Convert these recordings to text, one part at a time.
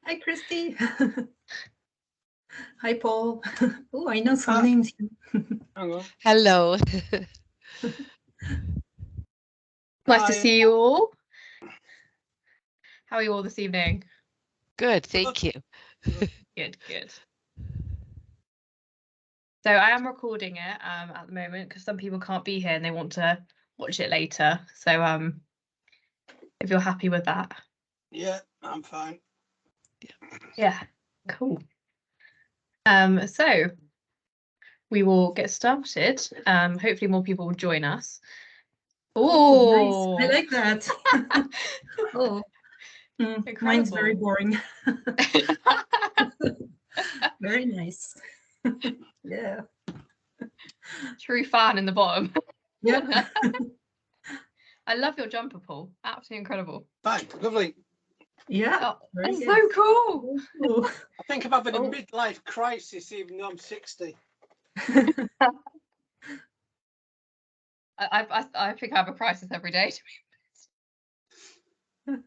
Hi, Christy. Hi, Paul. Oh, I know some names. Hello. Nice to see you all. How are you all this evening? Good, thank you. Good, good. So I am recording it at the moment because some people can't be here and they want to watch it later. So if you're happy with that. Yeah, I'm fine. Yeah, cool. So we will get started. Hopefully more people will join us. Oh, nice. I like that. Oh, mine's very boring. Very nice. Yeah. True fan in the bottom. Yeah. I love your jumper, Paul. Absolutely incredible. Fine, lovely. Yeah, that's so cool. I think I'm having a midlife crisis, even though I'm 60. I think I have a crisis every day, to be honest.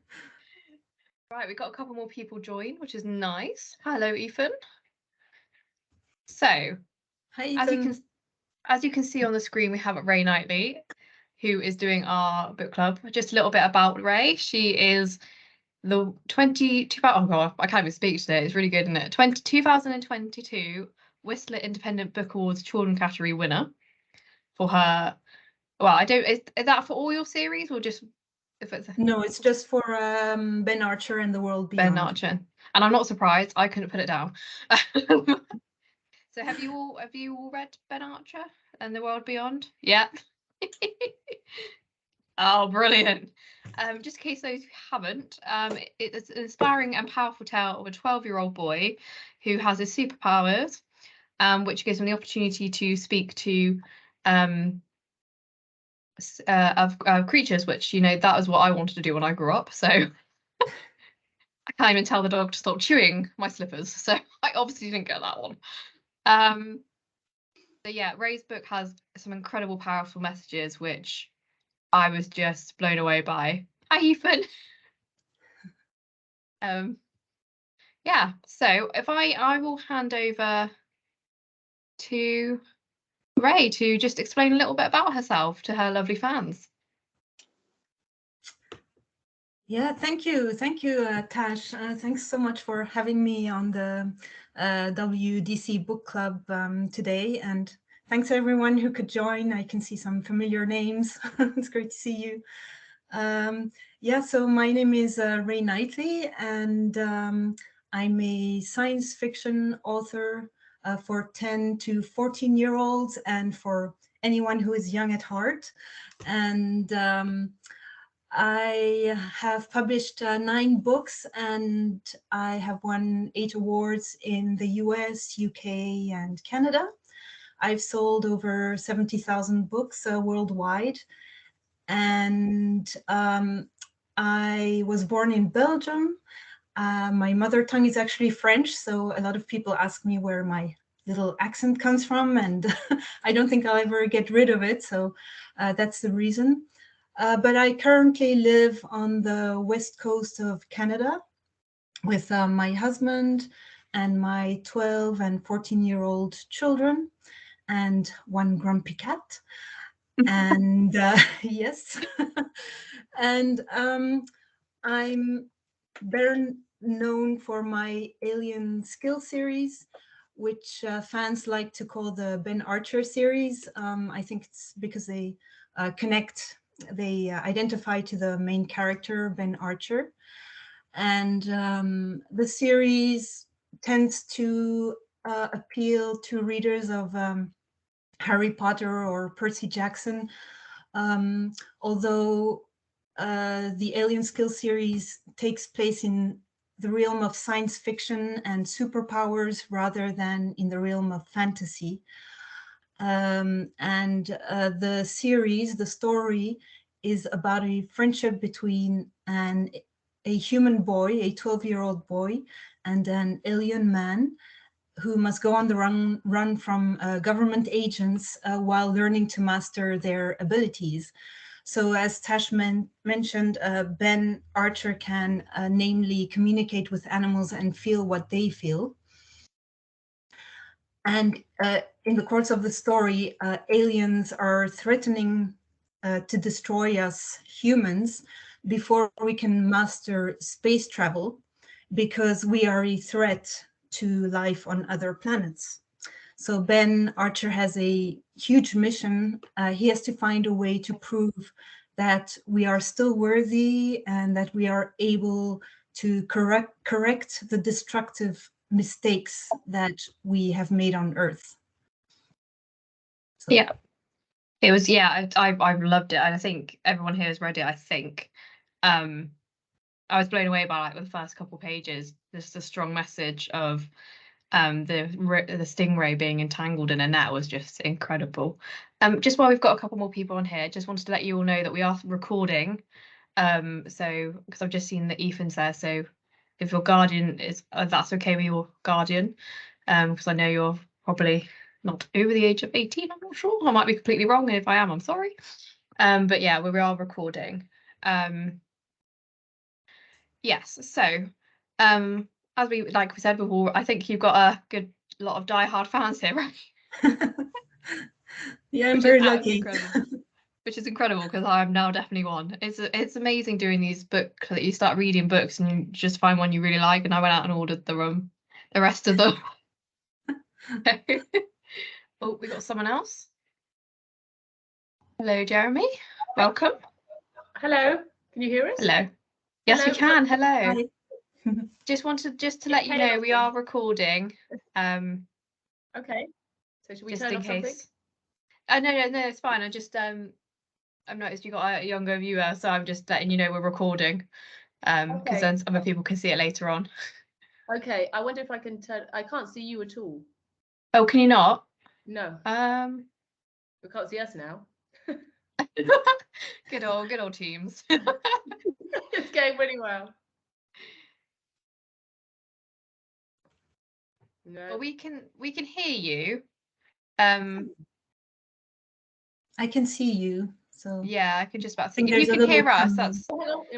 Right, we've got a couple more people join, which is nice. Hello, Ethan. So, hi, Ethan. As you can see on the screen, we have Ray Knightley, who is doing our book club. Just a little bit about Ray. She is the 22. Oh god, I can't even speak today. It's really good, isn't it? 2022 Whistler Independent Book Awards Children category winner for her. Well, I don't. Is that for all your series or just if it's? No, it's just for Ben Archer and the World Beyond. Ben Archer, and I'm not surprised. I couldn't put it down. So have you all read Ben Archer and the World Beyond? Yeah. Oh, brilliant. Just in case those who haven't, it's an inspiring and powerful tale of a 12-year-old boy who has his superpowers, which gives him the opportunity to speak to creatures, which, you know, that was what I wanted to do when I grew up. So I can't even tell the dog to stop chewing my slippers. So I obviously didn't get that one. So yeah, Ray's book has some incredible, powerful messages, which I was just blown away by. Hi, Ethan. Yeah, so if I will hand over to Ray to just explain a little bit about herself to her lovely fans. Yeah, thank you, Tash. Thanks so much for having me on the WDC book club today, and thanks everyone who could join. I can see some familiar names. It's great to see you. Yeah, so my name is Ray Knightley, and I'm a science fiction author for 10 to 14-year-olds and for anyone who is young at heart. And I have published 9 books, and I have won 8 awards in the US, UK, and Canada. I've sold over 70,000 books worldwide. And I was born in Belgium. My mother tongue is actually French, so a lot of people ask me where my little accent comes from, and I don't think I'll ever get rid of it, so that's the reason. But I currently live on the west coast of Canada with my husband and my 12 and 14-year-old children and one grumpy cat. And yes, and I'm better known for my Alien Skill series, which fans like to call the Ben Archer series. I think it's because they they identify to the main character, Ben Archer. And the series tends to appeal to readers of Harry Potter or Percy Jackson, although the Alien Skill series takes place in the realm of science fiction and superpowers rather than in the realm of fantasy. And the series, the story, is about a friendship between a human boy, a 12-year-old boy, and an alien man who must go on the run from government agents while learning to master their abilities. So as Tash mentioned, Ben Archer can namely communicate with animals and feel what they feel. And in the course of the story, aliens are threatening to destroy us humans before we can master space travel, because we are a threat to life on other planets. So Ben Archer has a huge mission. He has to find a way to prove that we are still worthy and that we are able to correct the destructive mistakes that we have made on Earth. So. Yeah, it was. Yeah, I loved it, and I think everyone here has read it. I think. I was blown away by like the first couple pages. Just a strong message of the stingray being entangled in a net was just incredible. Just while we've got a couple more people on here, just wanted to let you all know that we are recording. So because I've just seen that Ethan's there, so if your guardian is, that's okay with your guardian, because I know you're probably not over the age of 18. I'm not sure. I might be completely wrong, and if I am, I'm sorry. But yeah, we are recording. Yes, so as we said before, I think you've got a good lot of die-hard fans here, right? Yeah, I'm very lucky. Which is incredible because I'm now definitely one. It's amazing doing these books that you start reading books and you just find one you really like, and I went out and ordered the rest of them. Oh, we got someone else. Hello, Jeremy. Welcome. Hello. Can you hear us? Hello. Yes, Hello. we can. Hello. Hi. Just to let you know we are recording. Okay. So should we Just turn in off case. something? No, it's fine. I just I've noticed you got a younger viewer, so I'm just letting you know we're recording. Because Okay. then other people can see it later on. Okay. I wonder if I can turn. I can't see you at all. Oh, can you not? No. We can't see us now. Good old Teams. It's going really well. No. But we can hear you. I can see you. So Yeah, I can just about see. think If you there's a can hear little us, camera.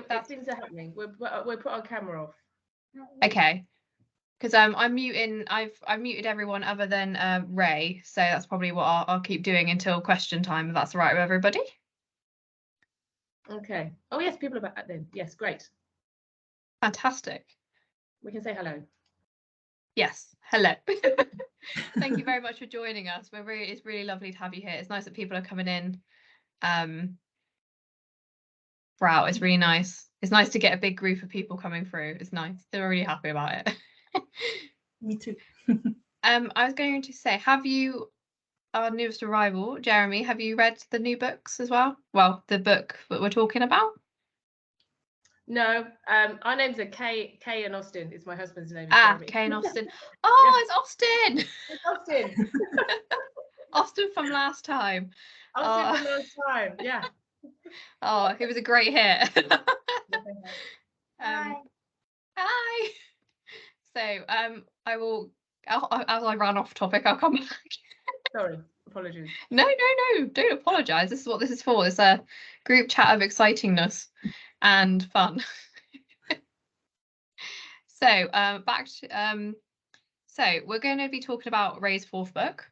that's Things are happening. We'll put our camera off. okay. Because I'm muting. I've muted everyone other than Ray, so that's probably what I'll keep doing until question time. If that's all right with everybody. Okay. Oh yes, people are back then. Yes, great. Fantastic. We can say hello. Yes. Hello. Thank you very much for joining us. It's really lovely to have you here. It's nice that people are coming in. Wow, it's really nice. It's nice to get a big group of people coming through. It's nice. They're really happy about it. Me too. I was going to say, have you, our newest arrival, Jeremy, have you read the new books as well? Well, the book that we're talking about? No, our names are Kay and Austin. It's my husband's name. Kay and Austin. Oh, Yeah. it's Austin. It's Austin. Austin from last time. Austin from last time. Yeah. Oh, he was a great hit. Hi. Hi. So I will, as I ran off topic, I'll come back. Sorry, apologies. No, don't apologise. This is what this is for. It's a group chat of excitingness and fun. So back to so we're going to be talking about Ray's fourth book.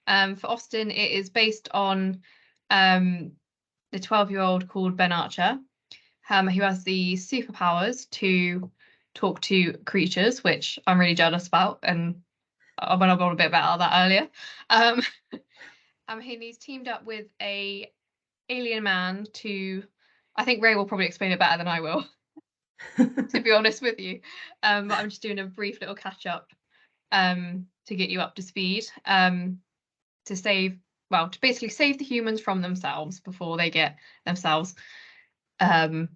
For Austin, it is based on the 12-year-old called Ben Archer, who has the superpowers to talk to creatures, which I'm really jealous about, and I went on a bit about that earlier. He's teamed up with a alien man to, I think Ray will probably explain it better than I will, to be honest with you. But I'm just doing a brief little catch up to get you up to speed, to basically save the humans from themselves before they get themselves in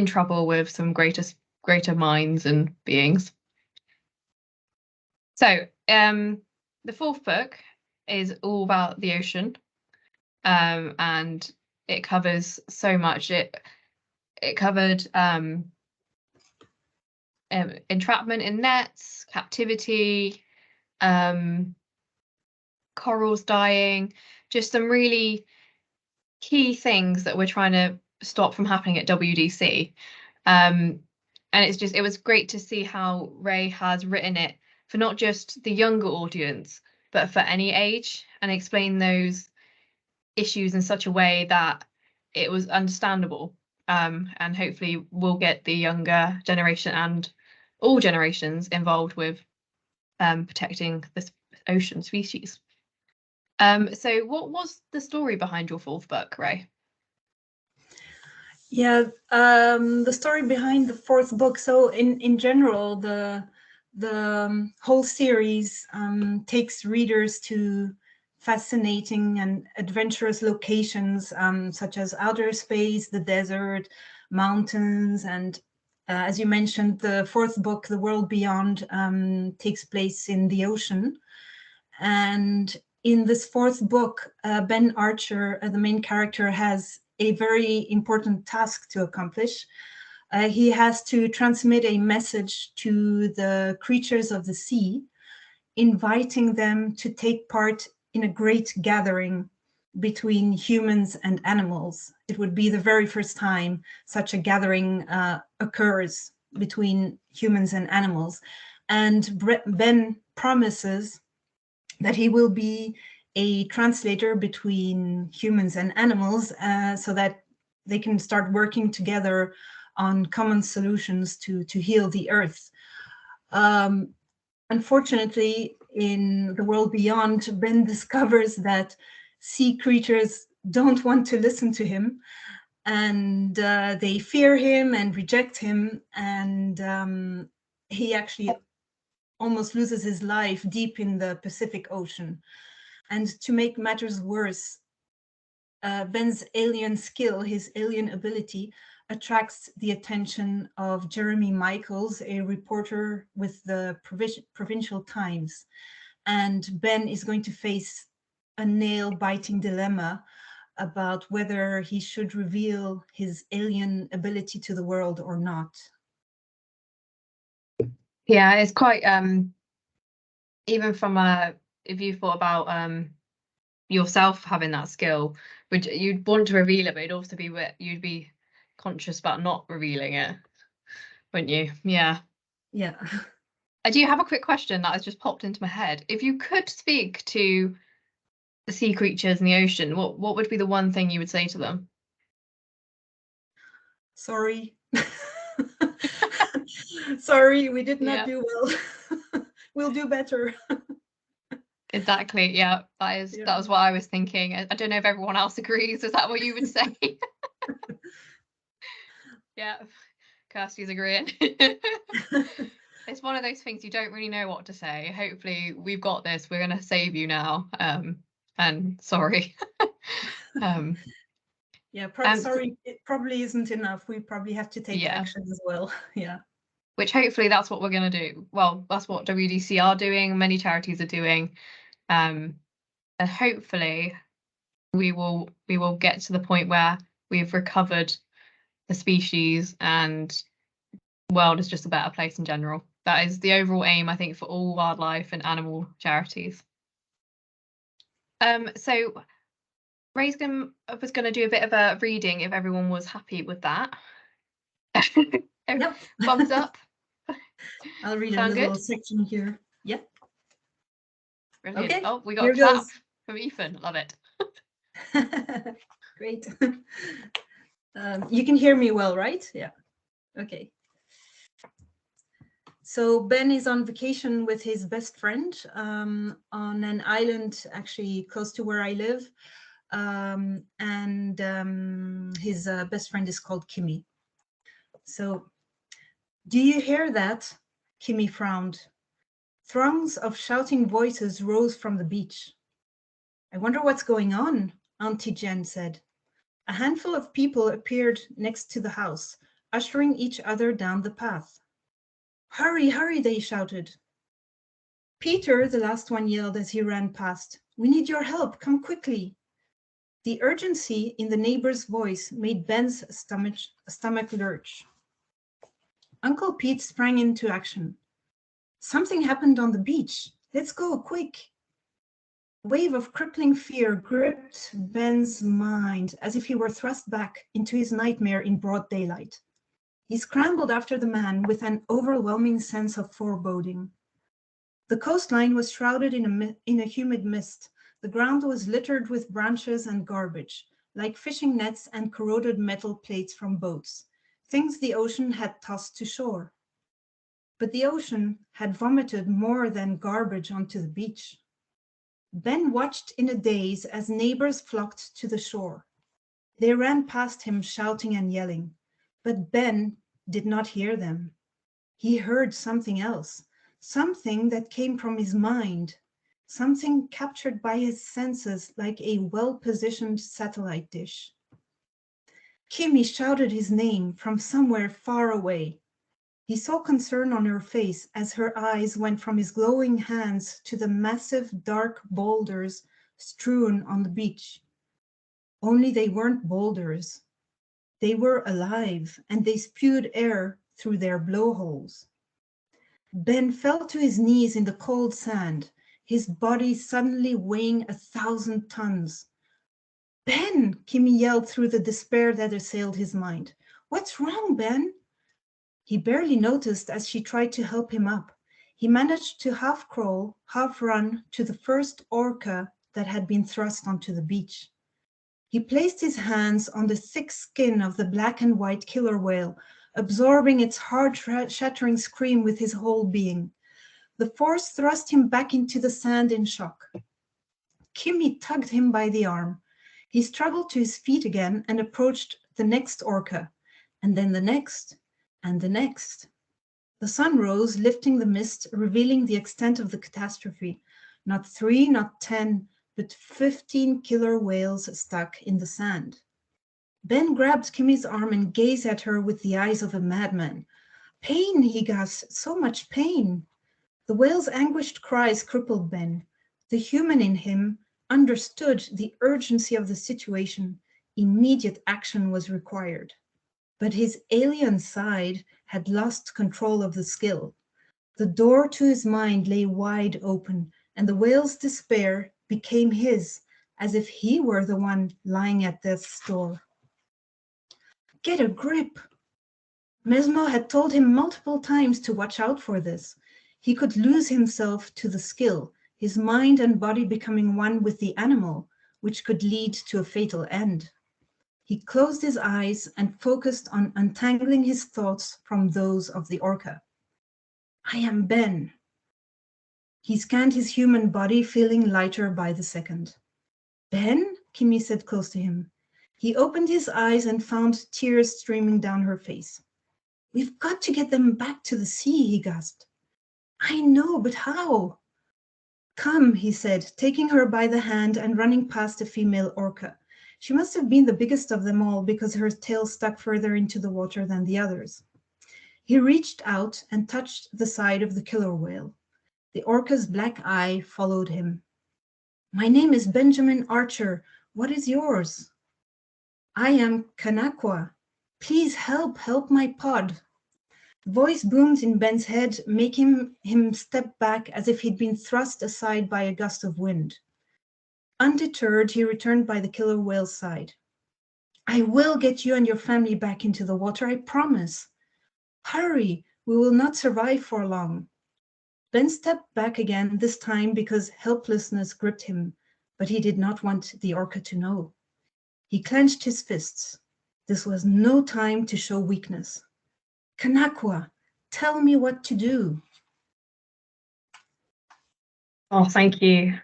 trouble with some greater minds and beings. So the fourth book is all about the ocean, and it covers so much. It covered entrapment in nets, captivity, corals dying, just some really key things that we're trying to stop from happening at WDC. And it was great to see how Ray has written it for not just the younger audience, but for any age, and explain those issues in such a way that it was understandable. And hopefully we'll get the younger generation and all generations involved with protecting this ocean species. So what was the story behind your fourth book, Ray? Yeah, the story behind the fourth book. So in general, the whole series takes readers to fascinating and adventurous locations, such as outer space, the desert, mountains, and as you mentioned, the fourth book, The World Beyond, takes place in the ocean. And in this fourth book, Ben Archer, the main character, has a very important task to accomplish. He has to transmit a message to the creatures of the sea, inviting them to take part in a great gathering between humans and animals. It would be the very first time such a gathering occurs between humans and animals. And Ben promises that he will be a translator between humans and animals, so that they can start working together on common solutions to heal the earth. Unfortunately, in The World Beyond, Ben discovers that sea creatures don't want to listen to him, and they fear him and reject him, and he actually almost loses his life deep in the Pacific Ocean. And to make matters worse, Ben's alien skill, his alien ability, attracts the attention of Jeremy Michaels, a reporter with the Provincial Times. And Ben is going to face a nail-biting dilemma about whether he should reveal his alien ability to the world or not. Yeah, it's quite even from if you thought about yourself having that skill, you'd want to reveal it, but it'd also be you'd be conscious about not revealing it, wouldn't you? Yeah. Yeah. I do have a quick question that has just popped into my head. If you could speak to the sea creatures in the ocean, what would be the one thing you would say to them? Sorry. Sorry, we did not do well. We'll do better. Exactly. Yeah, that was what I was thinking. I don't know if everyone else agrees. Is that what you would say? Yeah, Kirsty's agreeing. It's one of those things you don't really know what to say. Hopefully we've got this. We're going to save you now. And sorry. Yeah, sorry, it probably isn't enough. We probably have to take action as well. Yeah. Which hopefully that's what we're going to do. Well, that's what WDC are doing. Many charities are doing. And hopefully we will get to the point where we've recovered the species and the world is just a better place in general. That is the overall aim, I think, for all wildlife and animal charities. So Ray's was going to do a bit of a reading if everyone was happy with that. Yep. Thumbs up. I'll read a little section here. Yep. Brilliant. Okay. Oh, we got a clap from Ethan. Love it. Great. You can hear me well, right? Yeah. Okay. So Ben is on vacation with his best friend on an island actually close to where I live. His best friend is called Kimmy. So, do you hear that? Kimmy frowned. Throngs of shouting voices rose from the beach. I wonder what's going on, Auntie Jen said. A handful of people appeared next to the house, ushering each other down the path. Hurry, hurry, they shouted. Peter, the last one yelled as he ran past. We need your help, come quickly. The urgency in the neighbor's voice made Ben's stomach lurch. Uncle Pete sprang into action. Something happened on the beach. Let's go, quick. wave of crippling fear gripped Ben's mind as if he were thrust back into his nightmare in broad daylight. He scrambled after the man with an overwhelming sense of foreboding. The coastline was shrouded in a humid mist. The ground was littered with branches and garbage, like fishing nets and corroded metal plates from boats, things the ocean had tossed to shore. But the ocean had vomited more than garbage onto the beach. Ben watched in a daze as neighbors flocked to the shore. They ran past him shouting and yelling, but Ben did not hear them. He heard something else, something that came from his mind, something captured by his senses like a well-positioned satellite dish. Kimmy shouted his name from somewhere far away. He saw concern on her face as her eyes went from his glowing hands to the massive dark boulders strewn on the beach. Only they weren't boulders. They were alive, and they spewed air through their blowholes. Ben fell to his knees in the cold sand, his body suddenly weighing 1,000 tons. Ben, Kimmy yelled through the despair that assailed his mind. What's wrong, Ben? He barely noticed as she tried to help him up. He managed to half crawl, half run to the first orca that had been thrust onto the beach. He placed his hands on the thick skin of the black and white killer whale, absorbing its heart-shattering scream with his whole being. The force thrust him back into the sand in shock. Kimmy tugged him by the arm. He struggled to his feet again and approached the next orca, and then the next, and the next. The sun rose, lifting the mist, revealing the extent of the catastrophe. Not 3, not 10, but 15 killer whales stuck in the sand. Ben grabbed Kimmy's arm and gazed at her with the eyes of a madman. Pain, he gasped, so much pain. The whale's anguished cries crippled Ben. The human in him understood the urgency of the situation. Immediate action was required. But his alien side had lost control of the skill. The door to his mind lay wide open, and the whale's despair became his, as if he were the one lying at death's door. Get a grip. Mesmo had told him multiple times to watch out for this. He could lose himself to the skill, his mind and body becoming one with the animal, which could lead to a fatal end. He closed his eyes and focused on untangling his thoughts from those of the orca. I am Ben. He scanned his human body, feeling lighter by the second. Ben? Kimmy said close to him. He opened his eyes and found tears streaming down her face. We've got to get them back to the sea, he gasped. I know, but how? Come, he said, taking her by the hand and running past a female orca. She must have been the biggest of them all because her tail stuck further into the water than the others. He reached out and touched the side of the killer whale. The orca's black eye followed him. My name is Benjamin Archer. What is yours? I am Kanakwa. Please help my pod. The voice boomed in Ben's head, making him step back as if he'd been thrust aside by a gust of wind. Undeterred, he returned by the killer whale's side. I will get you and your family back into the water, I promise. Hurry, we will not survive for long. Ben stepped back again, this time because helplessness gripped him, but he did not want the orca to know. He clenched his fists. This was no time to show weakness. Kanakwa, tell me what to do. Oh, thank you.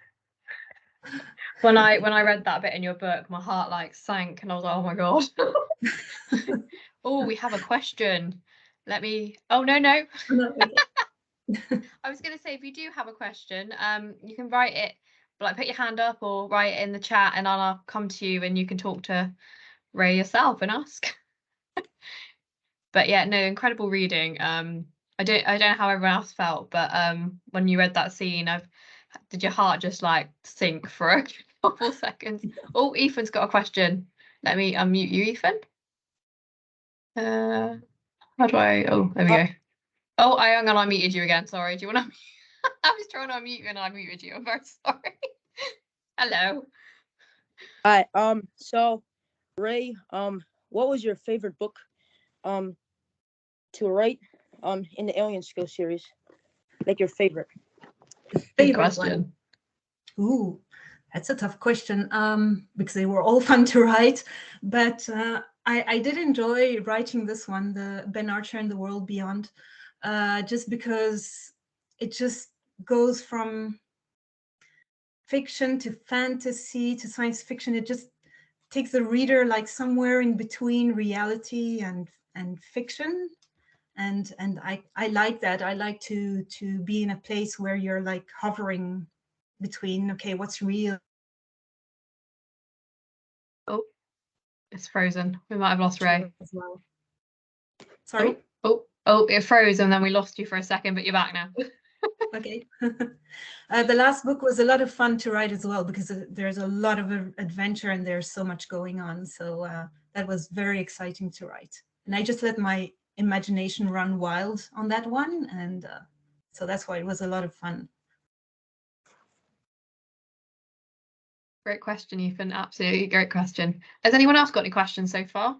When I read that bit in your book, my heart like sank and I was like, oh my God. Oh, we have a question. Oh, no. I was going to say, if you do have a question, you can write it, like put your hand up or write it in the chat and I'll come to you and you can talk to Ray yourself and ask. But yeah, no, incredible reading. I don't know how everyone else felt, but when you read that scene, did your heart just like sink for a couple seconds? Oh, Ethan's got a question. Let me unmute you, Ethan. How do I? Oh, there we go. Oh, I'm gonna unmuted you again. Sorry. Do you want to? I was trying to unmute you and I muted you. I'm very sorry. Hello. Hi. So Ray, what was your favorite book to write in the Alien Skill series? Like your favorite? Good Favorite question. one. Ooh, that's a tough question because they were all fun to write. But I did enjoy writing this one, the Ben Archer and the World Beyond, just because it just goes from fiction to fantasy to science fiction. It just takes the reader like somewhere in between reality and fiction. And I like that. I like to be in a place where you're like hovering between, okay, what's real? Oh, it's frozen. We might have lost Ray. As well. Sorry. Oh, it froze and then we lost you for a second, but you're back now. Okay. The last book was a lot of fun to write as well because there's a lot of adventure and there's so much going on. So that was very exciting to write. And I just let my imagination run wild on that one. And so that's why it was a lot of fun. Great question, Ethan. Absolutely great question. Has anyone else got any questions so far?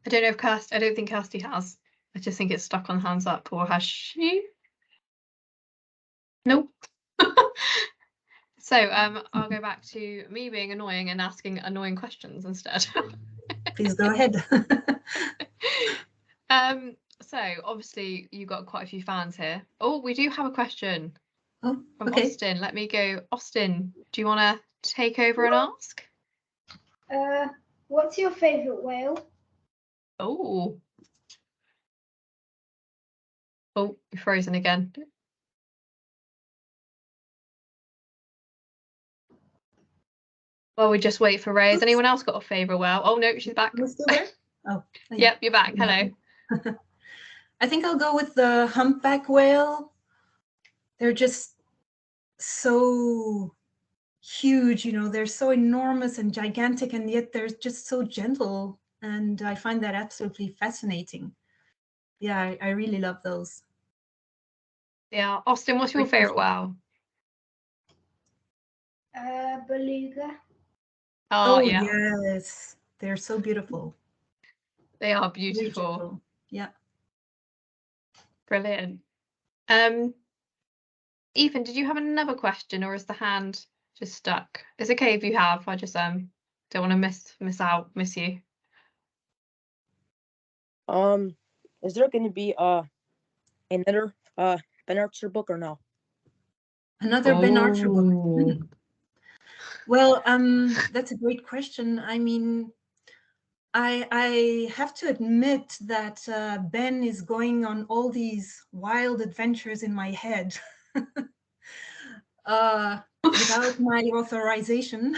I don't know if I don't think Kirsty has. I just think it's stuck on hands up, or has she? Nope. So I'll go back to me being annoying and asking annoying questions instead. Please go ahead. So obviously you've got quite a few fans here. Oh, we do have a question Oh, from okay. Austin. Let me go. Austin, do you want to take over and ask? What's your favourite whale? Oh, you're frozen again. Well, we just wait for Ray. Has anyone else got a favourite whale? Oh no, she's back. Are we still there? Oh, Yep, you're back. Hello. I think I'll go with the humpback whale. They're just so huge, you know, they're so enormous and gigantic, and yet they're just so gentle. And I find that absolutely fascinating. Yeah, I really love those. Yeah, Austin, what's your favourite whale? Beluga. Oh, yeah. yes. They're so beautiful. They are beautiful. Yeah. Brilliant. Ethan, did you have another question, or is the hand just stuck? It's okay if you have. I just don't want to miss you. Is there going to be another Ben Archer book or no? Another Ben Archer book. Well, that's a great question. I mean, I have to admit that Ben is going on all these wild adventures in my head without my authorization.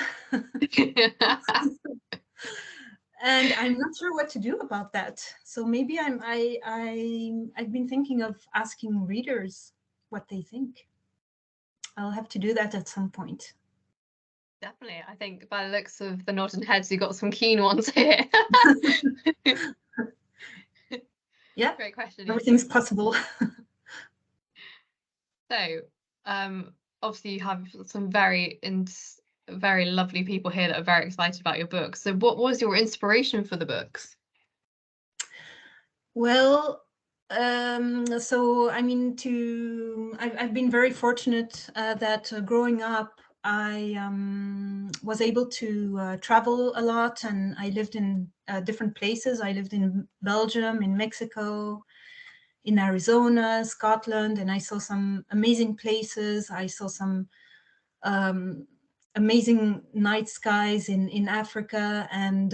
And I'm not sure what to do about that. So maybe I've been thinking of asking readers what they think. I'll have to do that at some point. Definitely. I think by the looks of the nodding heads, you've got some keen ones here. Yeah. Great question. Everything's possible. So, obviously you have some very lovely people here that are very excited about your book. So what was your inspiration for the books? Well, so I mean, I've been very fortunate that growing up, I was able to travel a lot, and I lived in different places. I lived in Belgium, in Mexico, in Arizona, Scotland, and I saw some amazing places. I saw some amazing night skies in Africa, and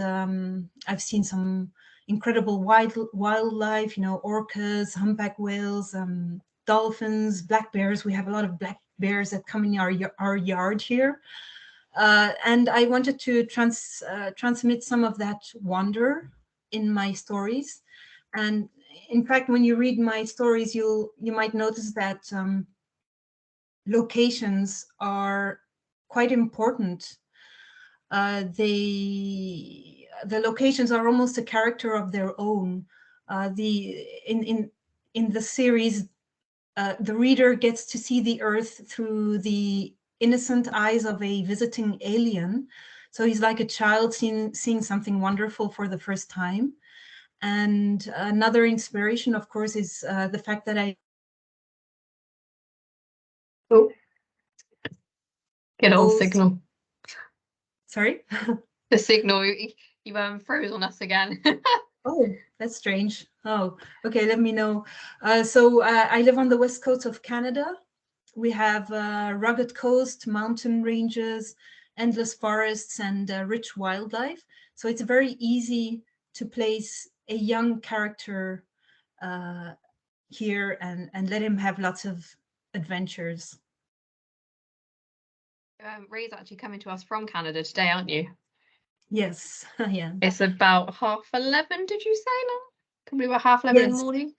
I've seen some incredible wildlife, you know, orcas, humpback whales, dolphins, black bears. We have a lot of black bears that come in our yard here. And I wanted to transmit some of that wonder in my stories. And in fact, when you read my stories, you might notice that locations are quite important. The locations are almost a character of their own. In the series, the reader gets to see the Earth through the innocent eyes of a visiting alien. So he's like a child seeing something wonderful for the first time. And another inspiration, of course, is the fact that I... Oh, good old signal. Sorry? The signal, you froze on us again. Oh, that's strange. Oh, okay, let me know. So I live on the west coast of Canada. We have rugged coast, mountain ranges, endless forests, and rich wildlife. So it's very easy to place a young character here and let him have lots of adventures. Ray's actually coming to us from Canada today, aren't you? Yes, yeah. It's about 11:30, did you say now? Can we be about 11:30 in the Yes. morning?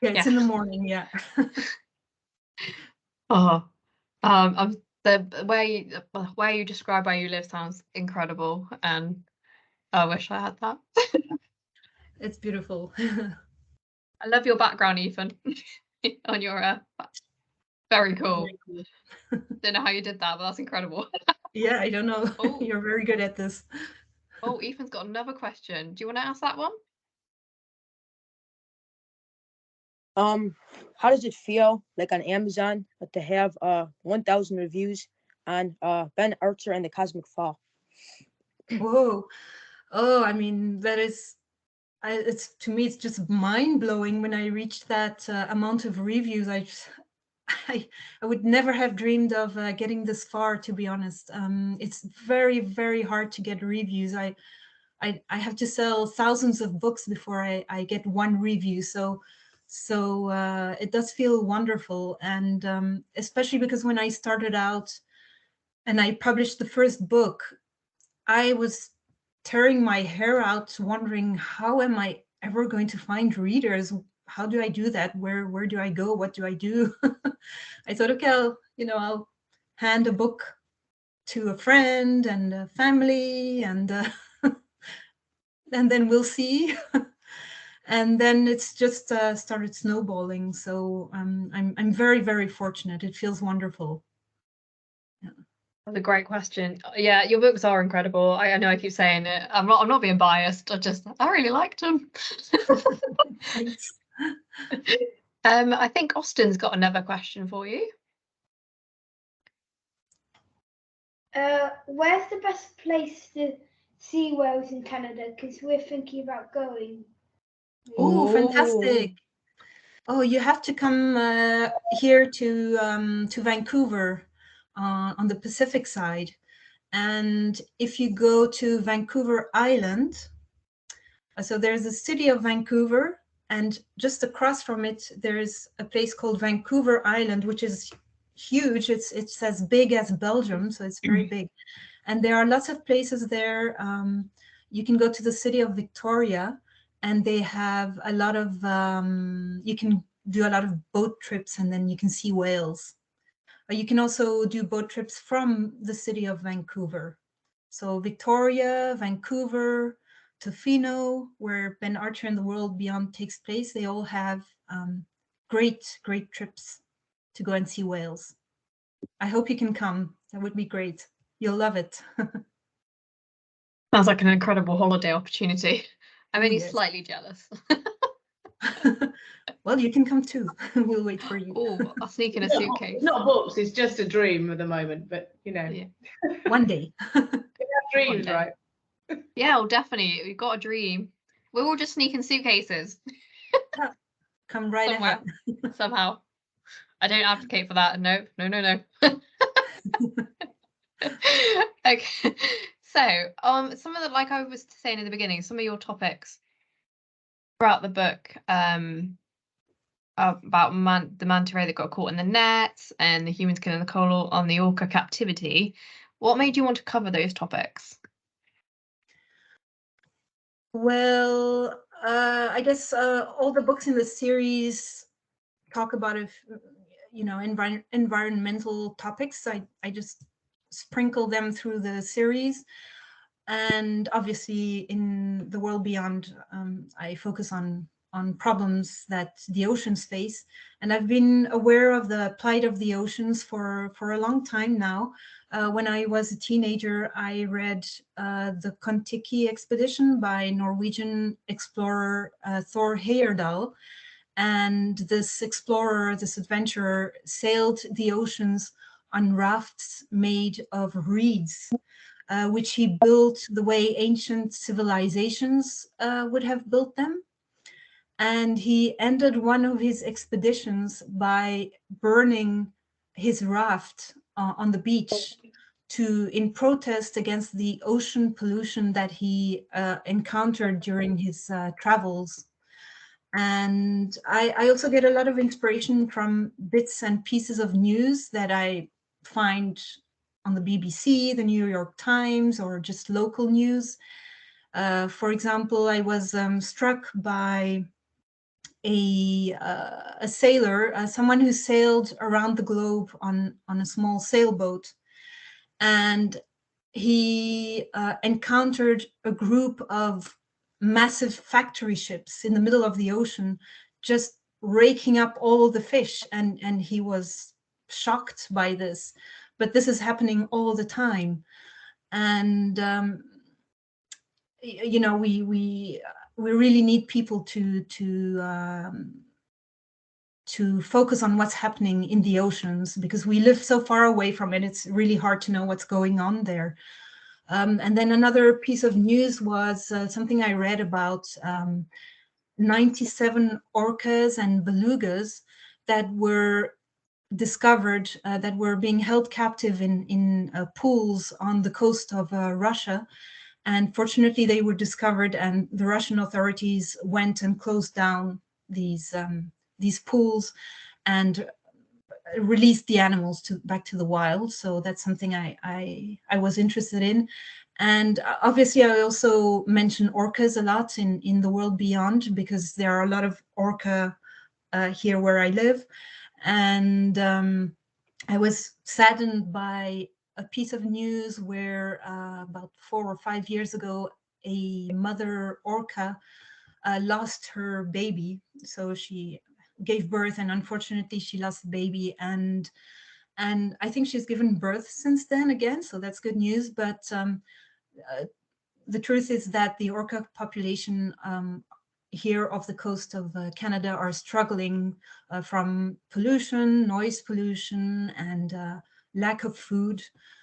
Yeah, it's in the morning, yeah. Oh, the way you describe where you live sounds incredible, and I wish I had that. It's beautiful. I love your background, Ethan, on your very cool. Don't know how you did that, but that's incredible. Yeah, I don't know. Oh. You're very good at this. Oh, Ethan's got another question. Do you want to ask that one? How does it feel like on Amazon to have 1,000 reviews on Ben Archer and the Cosmic Fall? Whoa. Oh, I mean, that is, it's, to me, it's just mind-blowing when I reached that amount of reviews. I would never have dreamed of getting this far, to be honest. It's very, very hard to get reviews. I have to sell thousands of books before I get one review. So it does feel wonderful. And especially because when I started out and I published the first book, I was tearing my hair out, wondering, how am I ever going to find readers? How do I do that? Where do I go? What do I do? I thought, okay, I'll hand a book to a friend and a family, and then we'll see. And then it's just started snowballing. So I'm very, very fortunate. It feels wonderful. Yeah. That's a great question. Yeah, your books are incredible. I know I keep saying it. I'm not being biased. I really liked them. Thanks. I think Austin's got another question for you. Where's the best place to see whales in Canada? Because we're thinking about going. Oh, fantastic. Oh, you have to come here to Vancouver on the Pacific side. And if you go to Vancouver Island, so there's the city of Vancouver, and just across from it, there's a place called Vancouver Island, which is huge. It's as big as Belgium, so it's very big. And there are lots of places there. You can go to the city of Victoria, and they have a lot of, you can do a lot of boat trips, and then you can see whales. You can also do boat trips from the city of Vancouver. So Victoria, Vancouver, Tofino, where Ben Archer and the World Beyond takes place, they all have great, great trips to go and see whales. I hope you can come. That would be great. You'll love it. Sounds like an incredible holiday opportunity. I'm only Yes. slightly jealous. Well, you can come too. We'll wait for you. Oh, I'll sneak in a suitcase. It's not books, it's just a dream at the moment, but Yeah. One day. dreams, day. right? Yeah, well, definitely. We've got a dream. We're all just sneaking suitcases. Come right Somewhere. ahead. Somehow. I don't advocate for that. No. Okay. So, some of the, like I was saying in the beginning, some of your topics throughout the book, about the manta ray that got caught in the net and the humans killing the coral on the orca captivity. What made you want to cover those topics? Well, I guess all the books in the series talk about environmental topics. I just sprinkle them through the series, and obviously in The World Beyond, I focus on problems that the oceans face. And I've been aware of the plight of the oceans for a long time now. When I was a teenager, I read the Kon-Tiki expedition by Norwegian explorer Thor Heyerdahl. And this explorer, this adventurer, sailed the oceans on rafts made of reeds, which he built the way ancient civilizations would have built them. And he ended one of his expeditions by burning his raft on the beach in protest against the ocean pollution that he encountered during his travels. And I also get a lot of inspiration from bits and pieces of news that I find on the BBC, the New York Times, or just local news. For example, I was struck by a sailor, someone who sailed around the globe on a small sailboat. And he encountered a group of massive factory ships in the middle of the ocean, just raking up all of the fish. And he was shocked by this. But this is happening all the time. And, you know, we really need people to focus on what's happening in the oceans, because we live so far away from it. It's really hard to know what's going on there. And then another piece of news was something I read about 97 orcas and belugas that were discovered, that were being held captive in pools on the coast of Russia. And fortunately, they were discovered, and the Russian authorities went and closed down these pools and released the animals back to the wild. So that's something I was interested in. And obviously, I also mention orcas a lot in the world beyond, because there are a lot of orca here where I live. And I was saddened by a piece of news where about 4 or 5 years ago, a mother orca lost her baby. So she gave birth, and unfortunately she lost the baby. And I think she's given birth since then again. So that's good news. But the truth is that the orca population here off the coast of Canada are struggling from pollution, noise pollution, and lack of food.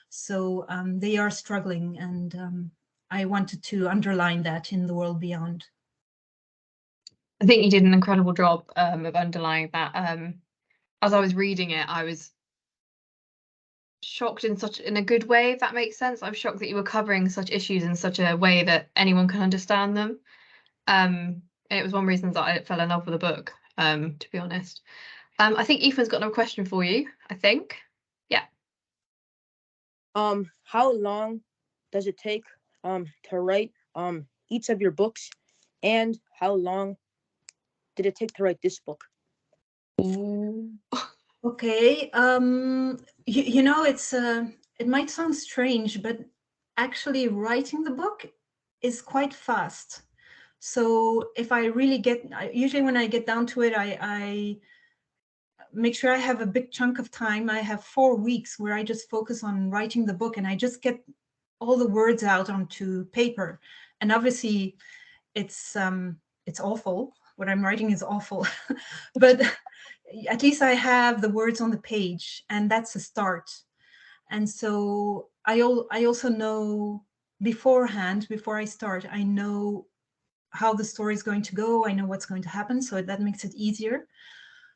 So they are struggling, and I wanted to underline that in the world beyond. I think you did an incredible job of underlying that. As I was reading it, I was shocked in a good way, if that makes sense. I was shocked that you were covering such issues in such a way that anyone can understand them. It was one reason that I fell in love with the book, to be honest. I think Ethan's got another question for you, I think. Yeah. How long does it take to write each of your books, and how long did it take to write this book? Okay, you know, it might sound strange, but actually writing the book is quite fast. So if I really usually when I get down to it, I make sure I have a big chunk of time. I have 4 weeks where I just focus on writing the book, and I just get all the words out onto paper. And obviously it's awful. What I'm writing is awful, but at least I have the words on the page, and that's a start. And so I also know beforehand, before I start, I know how the story is going to go. I know what's going to happen, so that makes it easier.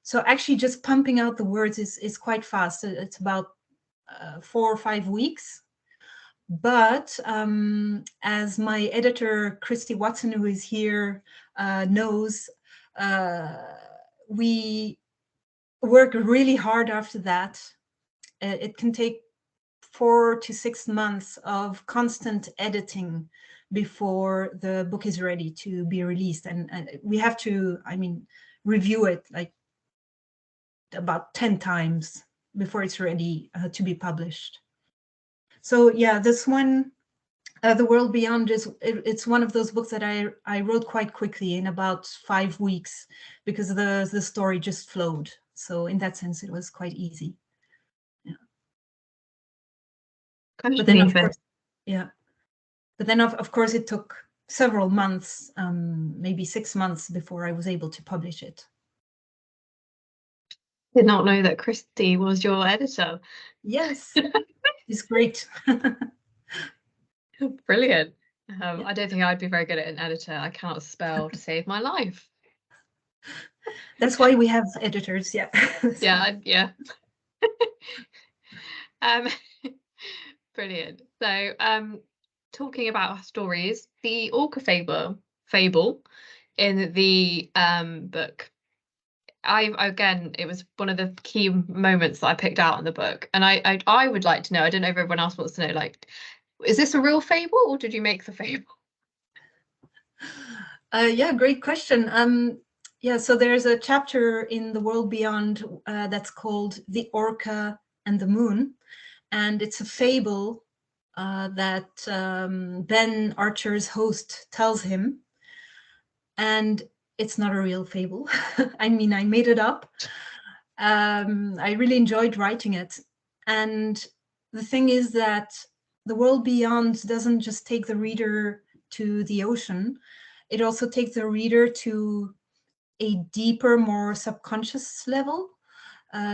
So actually just pumping out the words is quite fast. It's about 4 or 5 weeks. But as my editor, Christy Watson, who is here, knows, we work really hard after that. It can take 4 to 6 months of constant editing before the book is ready to be released. And we have to, review it like about 10 times before it's ready to be published. So yeah, this one The World Beyond it's one of those books that I wrote quite quickly in about 5 weeks because the story just flowed. So in that sense, it was quite easy. Yeah. But then of course, yeah. But then of course it took several months, maybe 6 months before I was able to publish it. Did not know that Christy was your editor. Yes, it's great. Brilliant. I don't think I'd be very good at an editor. I cannot spell to save my life. That's why we have editors, yeah. Yeah. Brilliant. So, talking about stories, the orca fable in the book, again, it was one of the key moments that I picked out in the book, and I would like to know. I don't know if everyone else wants to know. Like, is this a real fable, or did you make the fable? Yeah, great question. Yeah, so there's a chapter in The World Beyond that's called The Orca and the Moon, and it's a fable that Ben Archer's host tells him, and it's not a real fable. I mean, I made it up. I really enjoyed writing it, and the thing is that The World Beyond doesn't just take the reader to the ocean, it also takes the reader to a deeper, more subconscious level.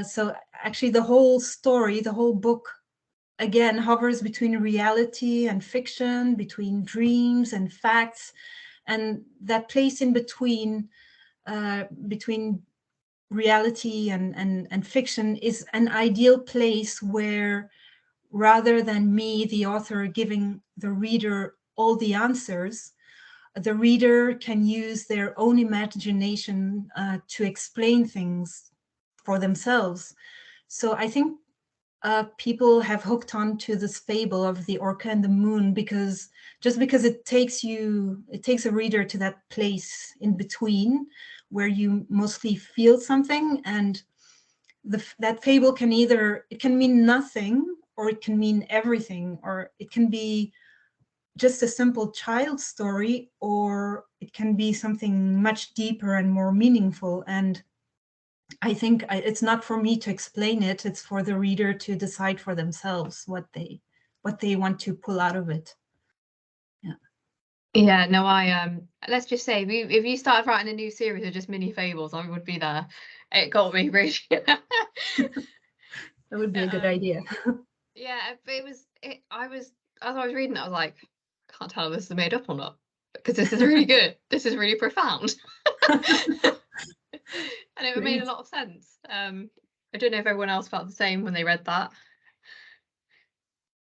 So actually the whole story, the whole book, again, hovers between reality and fiction, between dreams and facts, and that place in between reality and fiction is an ideal place where, rather than me, the author, giving the reader all the answers, the reader can use their own imagination to explain things for themselves. So I think people have hooked on to this fable of the orca and the moon because it takes a reader to that place in between where you mostly feel something, and that fable can mean nothing, or it can mean everything, or it can be just a simple child story, or it can be something much deeper and more meaningful. And I think it's not for me to explain it, it's for the reader to decide for themselves what they want to pull out of it. Yeah, no, let's just say if you started writing a new series of just mini fables, I would be there. It got me really. That would be a good idea. Yeah, but as I was reading it, I was like, can't tell if this is made up or not, because this is really good. This is really profound. And it made a lot of sense. I don't know if everyone else felt the same when they read that.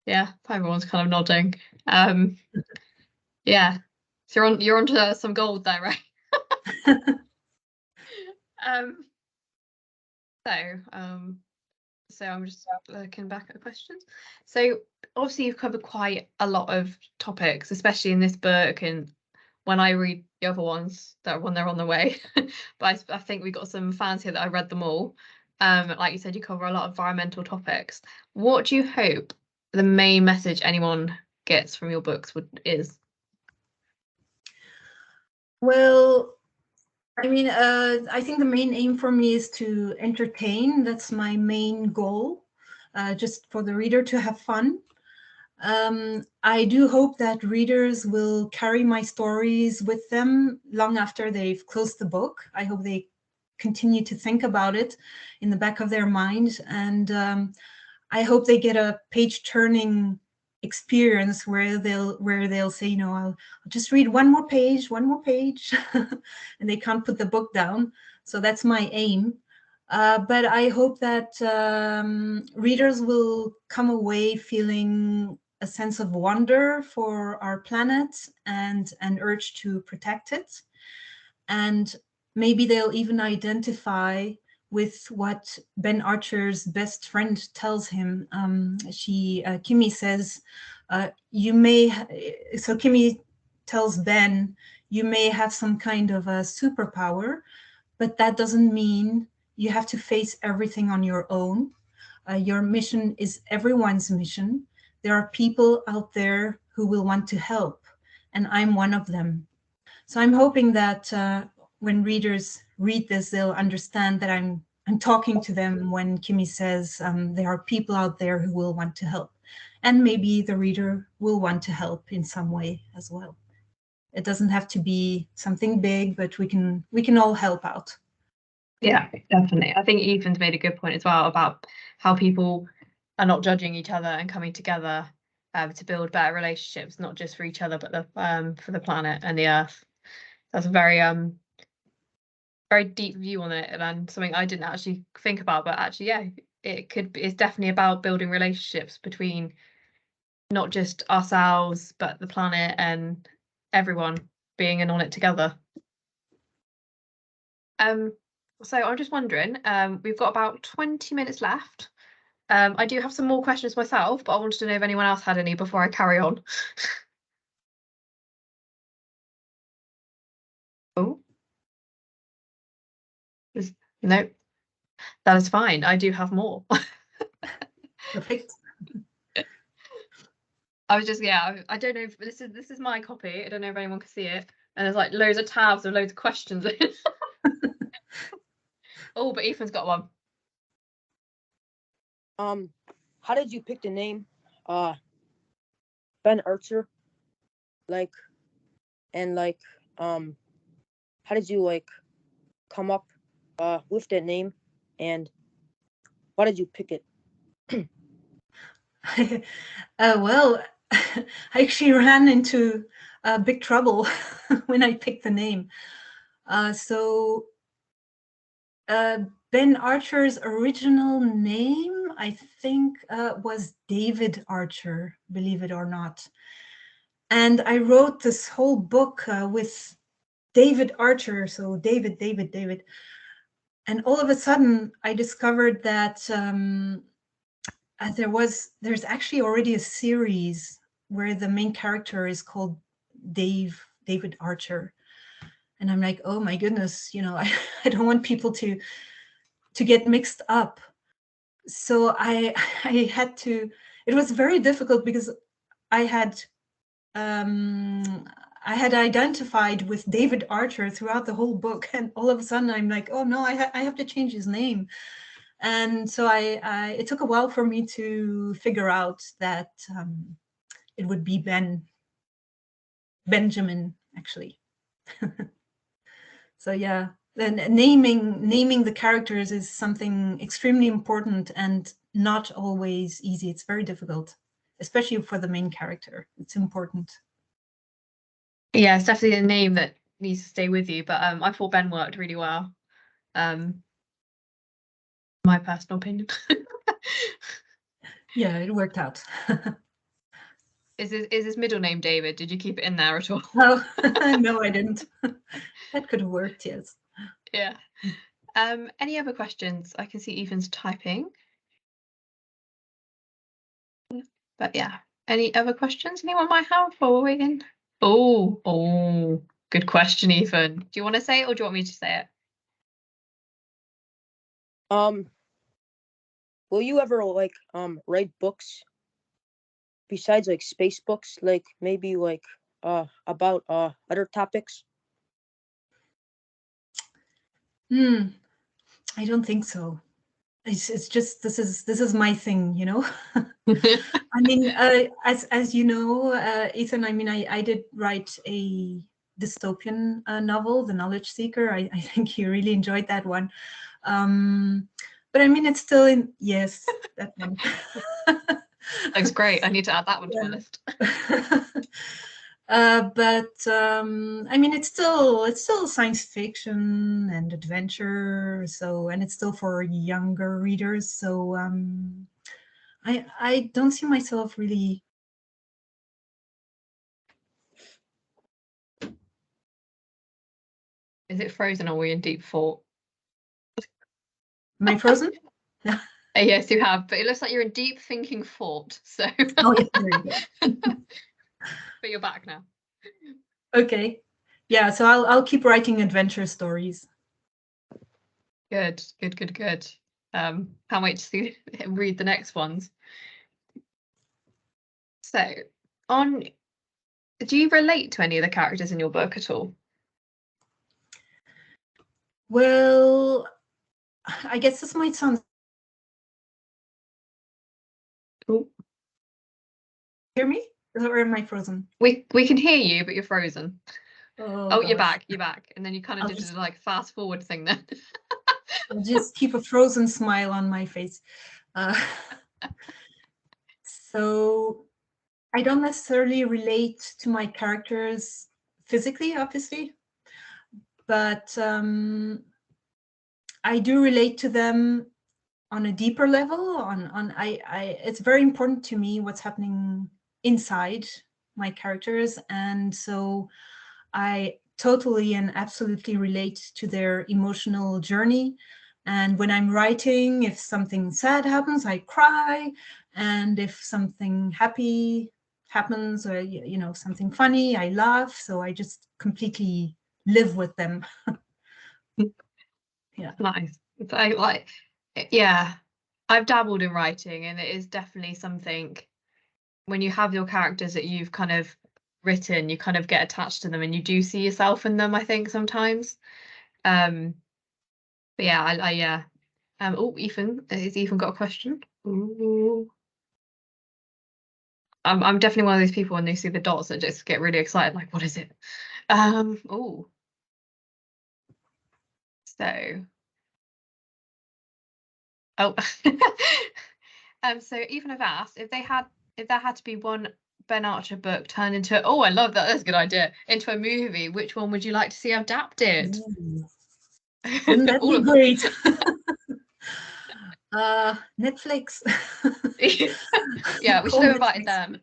Yeah, everyone's kind of nodding. Yeah, so you're onto some gold there, right? So I'm just looking back at the questions. So obviously you've covered quite a lot of topics, especially in this book, and when I read the other ones when they're on the way. But I think we got some fans here that I read them all. Like you said, you cover a lot of environmental topics. What do you hope the main message anyone gets from your books is? Well, I mean, I think the main aim for me is to entertain. That's my main goal, just for the reader to have fun. I do hope that readers will carry my stories with them long after they've closed the book. I hope they continue to think about it in the back of their mind. And I hope they get a page-turning experience where they'll say, I'll just read one more page, and they can't put the book down. So that's my aim. But I hope that readers will come away feeling a sense of wonder for our planet and an urge to protect it. And maybe they'll even identify with what Ben Archer's best friend tells him. Kimmy says, so Kimmy tells Ben, you may have some kind of a superpower, but that doesn't mean you have to face everything on your own. Your mission is everyone's mission. There are people out there who will want to help, and I'm one of them. So I'm hoping that when readers read this, they'll understand that I'm talking to them when Kimi says there are people out there who will want to help, and maybe the reader will want to help in some way as well. It doesn't have to be something big, but we can all help out. Yeah, definitely. I think Ethan's made a good point as well about how people are not judging each other and coming together to build better relationships, not just for each other, but for the planet and the earth. That's a very very deep view on it, and something I didn't actually think about, but actually, yeah, it's definitely about building relationships between not just ourselves, but the planet and everyone being in on it together. So I'm just wondering, we've got about 20 minutes left. I do have some more questions myself, but I wanted to know if anyone else had any before I carry on. Oh, no, that is fine. I do have more. Perfect. I was just, yeah, I don't know if this is my copy. I don't know if anyone can see it. And there's like loads of tabs with loads of questions in. Oh, but Ethan's got one. How did you pick the name Ben Archer? Like, and like, how did you like come up with that name, and why did you pick it? Well, I actually ran into big trouble when I picked the name. So Ben Archer's original name, I think, was David Archer, believe it or not. And I wrote this whole book with David Archer, so David. And all of a sudden, I discovered that there's actually already a series where the main character is called David Archer. And I'm like, oh my goodness, I don't want people to get mixed up. So I had to, it was very difficult because I had identified with David Archer throughout the whole book, and all of a sudden I'm like, oh no, I have to change his name. And so it took a while for me to figure out that it would be Benjamin, actually. So yeah, then naming the characters is something extremely important and not always easy. It's very difficult, especially for the main character. It's important. Yeah, it's definitely a name that needs to stay with you, but I thought Ben worked really well. My personal opinion. Yeah, it worked out. Is his middle name David? Did you keep it in there at all? No, no, I didn't. That could have worked, yes. Yeah. Any other questions? I can see Ethan's typing. But yeah, any other questions anyone might have while we're waiting? Oh, good question, Ethan. Do you want to say it or do you want me to say it? Will you ever like write books besides like space books, like maybe like about other topics? I don't think so. It's just this is my thing, I mean, as you know, Ethan, I mean, I did write a dystopian novel, The Knowledge Seeker. I think you really enjoyed that one. But I mean, it's still in, yes, that one. Looks great. I need to add that one to my list. But I mean, it's still science fiction and adventure. So, and it's still for younger readers. So I don't see myself really. Is it frozen or are we in deep thought? Am I frozen? Yeah. Yes, you have, but it looks like you're in deep thinking thought. So. Oh yeah, there you go. But you're back now. Okay. Yeah, so I'll keep writing adventure stories. Good. Can't wait to read the next ones. So on Do you relate to any of the characters in your book at all? Well, I guess this might sound. Ooh. Hear me? Or am I frozen? We can hear you, but you're frozen. Oh, You're gosh. back. You're back. And then you kind of I'll did just- a like fast forward thing then. I'll just keep a frozen smile on my face. So I don't necessarily relate to my characters physically, obviously, but I do relate to them on a deeper level. It's very important to me what's happening inside my characters, and so I totally and absolutely relate to their emotional journey. And when I'm writing, if something sad happens, I cry, and if something happy happens, or something funny, I laugh. So I just completely live with them. Yeah. Nice. So like, yeah, I've dabbled in writing, and it is definitely something when you have your characters that you've kind of written, you kind of get attached to them and you do see yourself in them, I think sometimes. But yeah, yeah. Oh, Ethan, has Ethan got a question? Ooh. I'm definitely one of those people when they see the dots that just get really excited, like, what is it? Oh. So. Oh. So Ethan have asked if there had to be one Ben Archer book turned into, oh, I love that, that's a good idea, into a movie, which one would you like to see adapted? Wouldn't that All be of them. great? Netflix. Yeah, we should have invited them.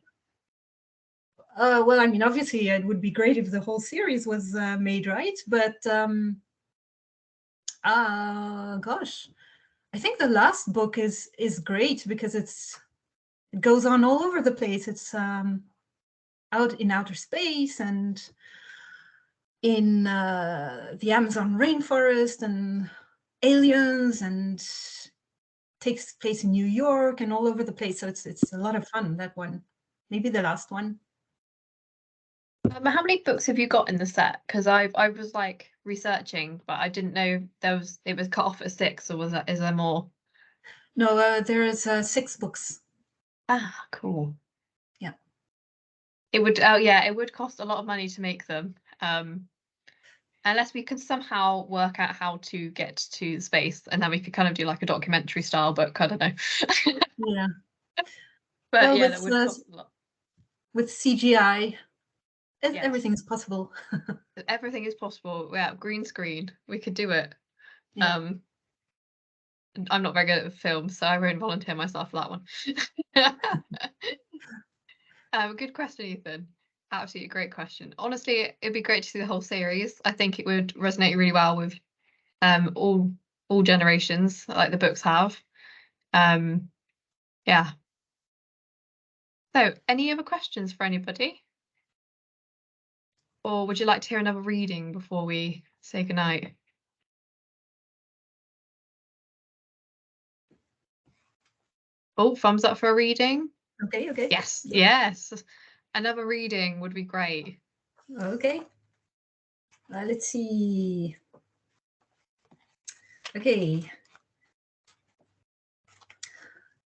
Well, I mean, obviously, it would be great if the whole series was made, right? But gosh, I think the last book is great because it goes on all over the place. It's out in outer space and in the Amazon rainforest and aliens, and takes place in New York and all over the place. So it's a lot of fun, that one. Maybe the last one. How many books have you got in the set? Because I was like researching, but I didn't know it was cut off at 6, or is there more? No, there is 6 books. Ah, cool. Yeah. It would it would cost a lot of money to make them. Unless we could somehow work out how to get to space, and then we could kind of do like a documentary style book. I don't know. Yeah. But well, yeah, that would cost a lot. With CGI, Yes. everything is possible. Everything is possible. Yeah, green screen. We could do it. Yeah. I'm not very good at film, so I won't volunteer myself for that one. Good question, Ethan. Absolutely great question. Honestly, it'd be great to see the whole series. I think it would resonate really well with all generations, like the books have. Yeah. So, any other questions for anybody? Or would you like to hear another reading before we say goodnight? Oh, thumbs up for a reading. Okay. Yes. Another reading would be great. Okay. Let's see. Okay.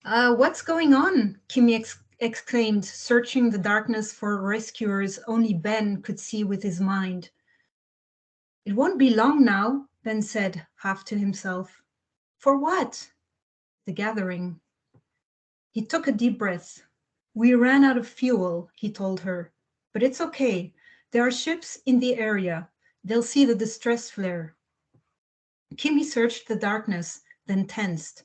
What's going on? Kimmy exclaimed, searching the darkness for rescuers only Ben could see with his mind. It won't be long now, Ben said, half to himself. For what? The gathering. He took a deep breath. We ran out of fuel, he told her. But it's okay. There are ships in the area. They'll see the distress flare. Kimmy searched the darkness, then tensed.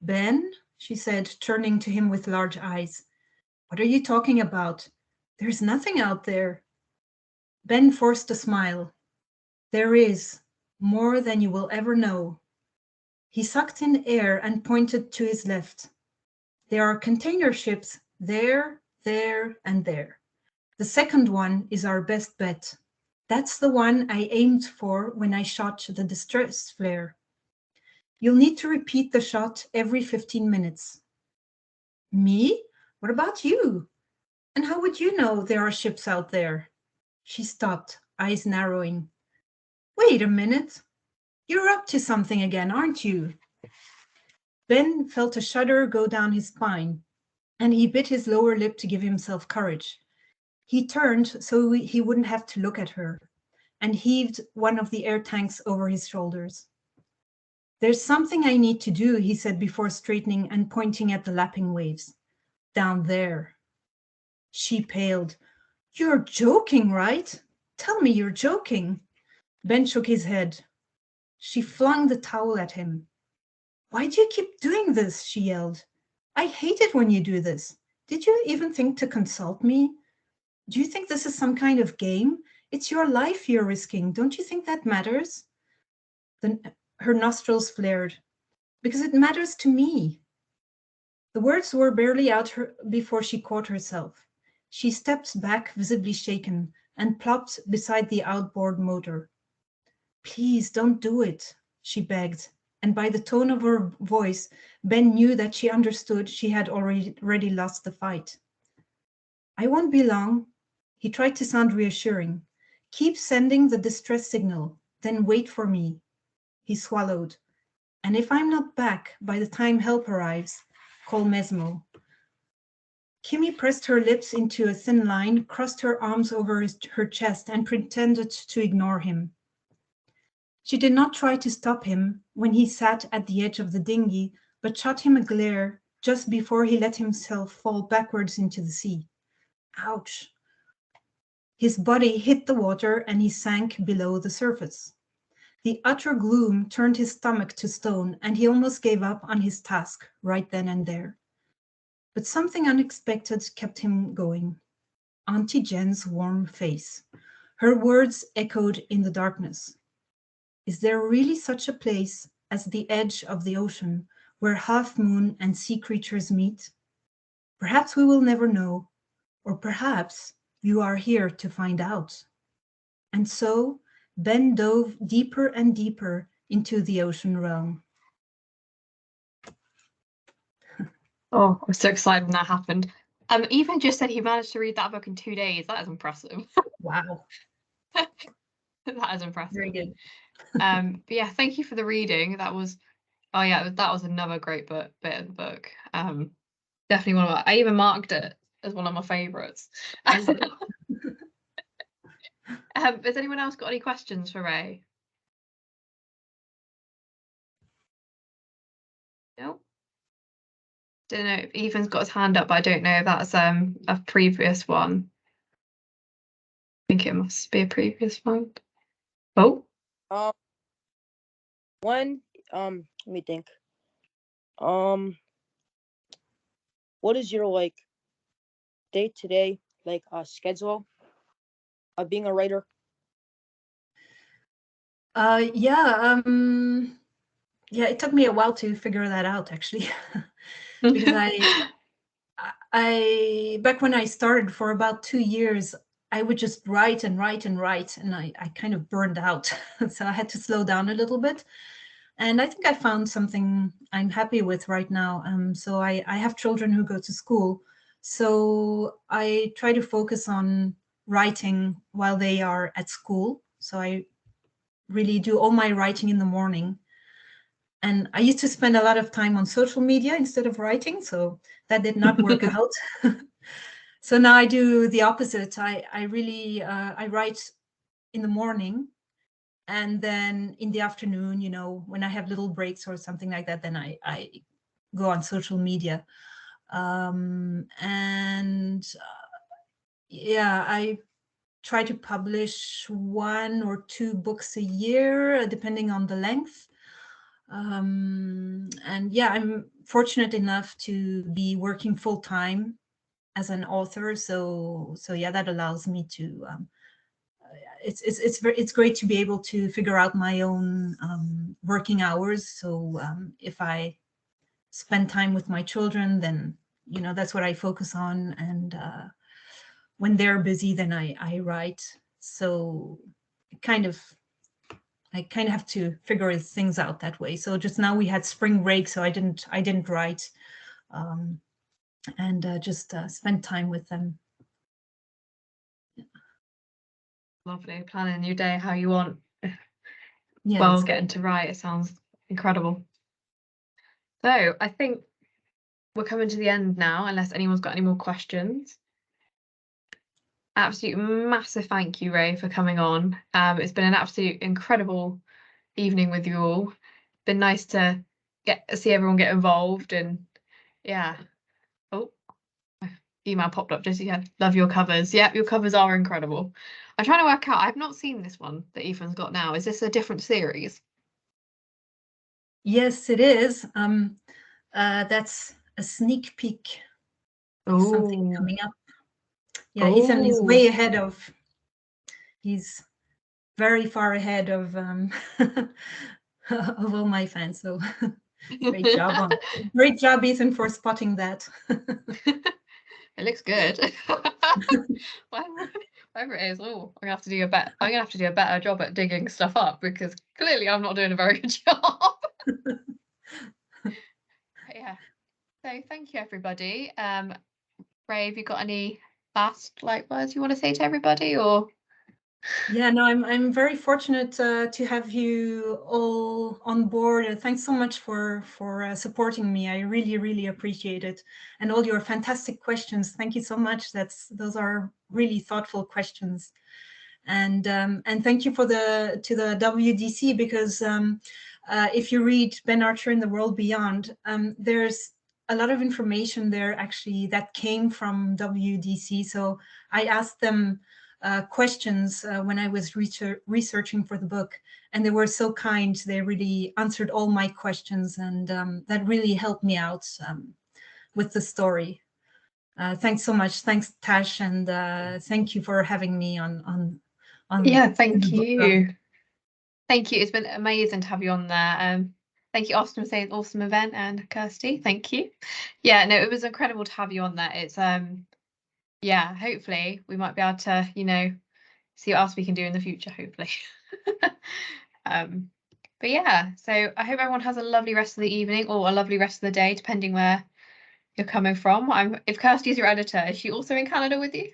Ben, she said, turning to him with large eyes. What are you talking about? There's nothing out there. Ben forced a smile. There is, more than you will ever know. He sucked in air and pointed to his left. There are container ships there, and there. The second one is our best bet. That's the one I aimed for when I shot the distress flare. You'll need to repeat the shot every 15 minutes. Me? What about you? And how would you know there are ships out there? She stopped, eyes narrowing. Wait a minute. You're up to something again, aren't you? Ben felt a shudder go down his spine, and he bit his lower lip to give himself courage. He turned so he wouldn't have to look at her, and heaved one of the air tanks over his shoulders. There's something I need to do, he said before straightening and pointing at the lapping waves. Down there. She paled. You're joking, right? Tell me you're joking. Ben shook his head. She flung the towel at him. Why do you keep doing this? She yelled. I hate it when you do this. Did you even think to consult me? Do you think this is some kind of game? It's your life you're risking. Don't you think that matters? Then her nostrils flared. Because it matters to me. The words were barely out before she caught herself. She stepped back, visibly shaken, and plopped beside the outboard motor. Please don't do it, she begged, and by the tone of her voice, Ben knew that she understood she had already lost the fight. I won't be long. He tried to sound reassuring. Keep sending the distress signal, then wait for me. He swallowed. And if I'm not back by the time help arrives, call Mesmo. Kimmy pressed her lips into a thin line, crossed her arms over her chest, and pretended to ignore him. She did not try to stop him when he sat at the edge of the dinghy, but shot him a glare just before he let himself fall backwards into the sea. Ouch. His body hit the water and he sank below the surface. The utter gloom turned his stomach to stone, and he almost gave up on his task right then and there. But something unexpected kept him going. Auntie Jen's warm face. Her words echoed in the darkness. Is there really such a place as the edge of the ocean where half moon and sea creatures meet? Perhaps we will never know, or perhaps you are here to find out. And so Ben dove deeper and deeper into the ocean realm. Oh, I was so excited when that happened. Ethan just said he managed to read that book in 2 days. That is impressive. Wow. That is impressive. Very good. But yeah, thank you for the reading. That was, oh yeah, that was another great bit of the book. Definitely one of my, I even marked it as one of my favorites. Has anyone else got any questions for Ray? No. Don't know if Ethan's got his hand up, but I don't know if that's a previous one. I think it must be a previous one. Oh. Let me think. What is your like day-to-day like schedule of being a writer? Yeah, it took me a while to figure that out, actually, because I back when I started for about 2 years, I would just write and write and write, and I kind of burned out. So I had to slow down a little bit. And I think I found something I'm happy with right now. So I have children who go to school. So I try to focus on writing while they are at school. So I really do all my writing in the morning. And I used to spend a lot of time on social media instead of writing, so that did not work out. So now I do the opposite. I really I write in the morning, and then in the afternoon, you know, when I have little breaks or something like that, then I go on social media. Yeah, I try to publish 1 or 2 books a year, depending on the length. And yeah, I'm fortunate enough to be working full time as an author. So yeah, that allows me to. It's great to be able to figure out my own working hours. So if I spend time with my children, then you know that's what I focus on, and when they're busy, then I write. So I kind of have to figure things out that way. So just now we had spring break, so I didn't write, and just spend time with them. Lovely. Planning your day how you want. Yeah, Well, that's getting to write, it sounds incredible. So I think we're coming to the end now, unless anyone's got any more questions. Absolute massive thank you, Ray, for coming on. It's been an absolute incredible evening with you all. Been nice to see everyone get involved, and yeah. Oh, my email popped up just yet. Love your covers. Yep, your covers are incredible. I'm trying to work out. I've not seen this one that Ethan's got now. Is this a different series? Yes, it is. That's a sneak peek of something Ooh. coming up. Yeah, Ethan is way ahead of. He's very far ahead of of all my fans. So great job, Ethan, for spotting that. It looks good. Whatever it is, I'm gonna have to do a better job at digging stuff up, because clearly I'm not doing a very good job. But yeah. So thank you, everybody. Ray, have you got any last words you want to say to everybody, or? Yeah, no, I'm very fortunate to have you all on board. Thanks so much for supporting me. I really appreciate it, and all your fantastic questions. Thank you so much. Those are really thoughtful questions, and thank you to the WDC, because if you read Ben Archer in the World Beyond, there's a lot of information there actually that came from WDC. So I asked them questions when I was researching for the book, and they were so kind. They really answered all my questions, and that really helped me out with the story. Thanks so much. Thanks, Tash, and thank you for having me on. Yeah, thank you. Thank you. It's been amazing to have you on there. Thank you, Austin, for saying awesome event, and Kirsty, thank you. Yeah, no, it was incredible to have you on there. It's yeah, hopefully we might be able to, see what else we can do in the future, hopefully. But yeah, so I hope everyone has a lovely rest of the evening, or a lovely rest of the day, depending where you're coming from. If Kirsty's your editor, is she also in Canada with you?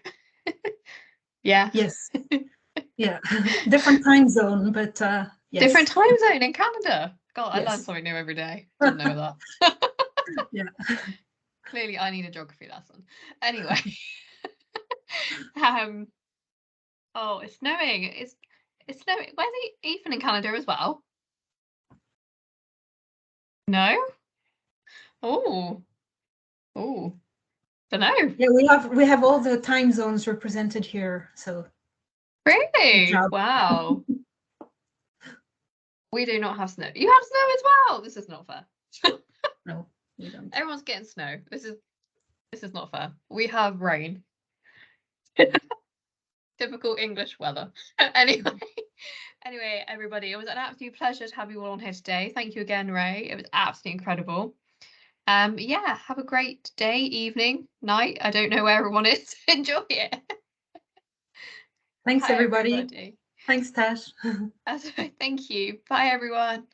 Yeah. Yes. Yeah. Different time zone, but yes. Different time zone in Canada. God, Yes. I learn something new every day. Didn't know that. Yeah. Clearly, I need a geography lesson. Anyway. Oh, it's snowing. It's snowing. Where's Ethan in Canada as well? No? Oh. Oh. Don't know. Yeah, we have all the time zones represented here. So Really? Wow. We do not have snow. You have snow as well. This is not fair. No, we don't. Everyone's getting snow. This is not fair. We have rain. Typical English weather. Anyway, everybody, it was an absolute pleasure to have you all on here today. Thank you again, Ray. It was absolutely incredible. Yeah, have a great day, evening, night. I don't know where everyone is. Enjoy it. Thanks, Bye, everybody. everybody. Thanks, Tash. Thank you. Bye, everyone.